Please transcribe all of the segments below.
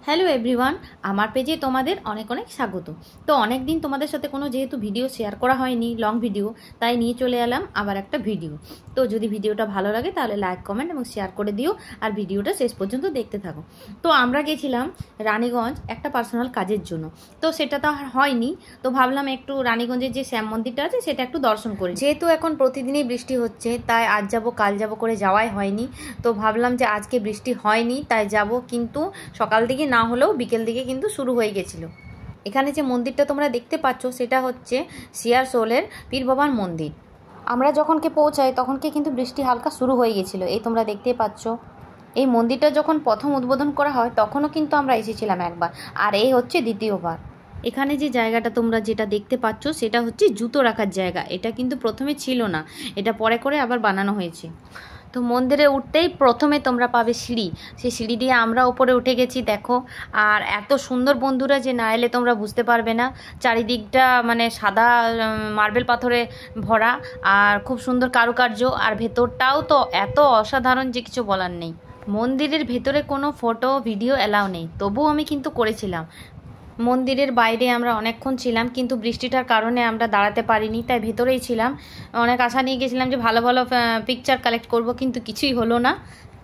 Hello everyone, আমার পেজে তোমাদের অনেক অনেক স্বাগত। তো অনেক দিন তোমাদের সাথে কোনো যেহেতু ভিডিও শেয়ার করা হয়নি, লং ভিডিও, তাই নিয়ে চলে এলাম আবার একটা ভিডিও। তো যদি ভিডিওটা ভালো লাগে তাহলে লাইক, কমেন্ট এবং শেয়ার করে দিও, আর ভিডিওটা শেষ পর্যন্ত দেখতে থাকো। তো আমরা গেছিলাম রানীগঞ্জ একটা পার্সোনাল কাজের জন্য। তো সেটা তো আর হয়নি, তো ভাবলাম একটু রানীগঞ্জের যে শ্যাম মন্দিরটা আছে সেটা একটু দর্শন করি। যেহেতু এখন প্রতিদিনই বৃষ্টি হচ্ছে, তাই আজ যাব কাল যাব করে যাওয়াই হয়নি। তো ভাবলাম যে আজকে বৃষ্টি হয়নি তাই যাব, কিন্তু সকাল দিকে না হলেও বিকেল দিকে কিন্তু শুরু হয়ে গেছিল। এখানে যে মন্দিরটা তোমরা দেখতে পাচ্ছ সেটা হচ্ছে সিয়ারসোলের পীর বাবার মন্দির। আমরা যখনকে পৌঁছাই তখনকে কিন্তু বৃষ্টি হালকা শুরু হয়ে গেছিলো, এই তোমরা দেখতেই পাচ্ছ। এই মন্দিরটা যখন প্রথম উদ্বোধন করা হয় তখনও কিন্তু আমরা এসেছিলাম একবার, আর এই হচ্ছে দ্বিতীয়বার। এখানে যে জায়গাটা তোমরা যেটা দেখতে পাচ্ছ সেটা হচ্ছে জুতো রাখার জায়গা। এটা কিন্তু প্রথমে ছিল না, এটা পরে করে আবার বানানো হয়েছে। তো মন্দিরে উঠতেই প্রথমে তোমরা পাবে সিঁড়ি, সেই সিঁড়ি দিয়ে আমরা উপরে উঠে গেছি দেখো। আর এত সুন্দর বন্ধুরা যে না এলে তোমরা বুঝতে পারবে না। চারিদিকটা মানে সাদা মার্বেল পাথরে ভরা, আর খুব সুন্দর কারুকার্য, আর ভেতরটাও তো এত অসাধারণ যে কিছু বলার নেই। মন্দিরের ভেতরে কোনো ফটো ভিডিও অ্যালাউ নেই, তবুও আমি কিন্তু করেছিলাম। মন্দিরের বাইরে আমরা অনেকক্ষণ ছিলাম, কিন্তু বৃষ্টিটার কারণে আমরা দাঁড়াতে পারিনি, তাই ভেতরেই ছিলাম। অনেক আশা নিয়ে গেছিলাম যে ভালো ভালো পিকচার কালেক্ট করব, কিন্তু কিছুই হলো না।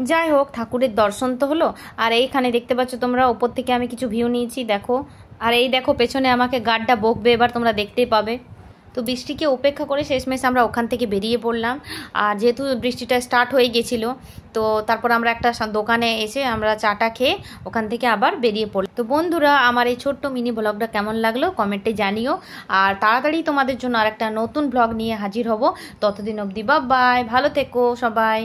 যাই হোক, ঠাকুরের দর্শন তো হলো। আর এইখানে দেখতে পাচ্ছ তোমরা, ওপর থেকে আমি কিছু ভিউ নিয়েছি দেখো। আর এই দেখো পেছনে আমাকে গার্ডটা বকবে, এবার তোমরা দেখতেই পাবে। তো বৃষ্টিকে উপেক্ষা করে শেষমেশ আমরা ওখান থেকে বেরিয়ে পড়লাম। আর যেহেতু বৃষ্টিটা স্টার্ট হয়ে গেছিলো, তো তারপর আমরা একটা দোকানে এসে আমরা চাটা খেয়ে ওখান থেকে আবার বেরিয়ে পড়লাম। তো বন্ধুরা, আমার এই ছোট্ট মিনি ব্লগটা কেমন লাগলো কমেন্টে জানিও। আর তাড়াতাড়ি তোমাদের জন্য আর একটা নতুন ব্লগ নিয়ে হাজির হব। ততদিন অবধি বাই, ভালো থেকো সবাই।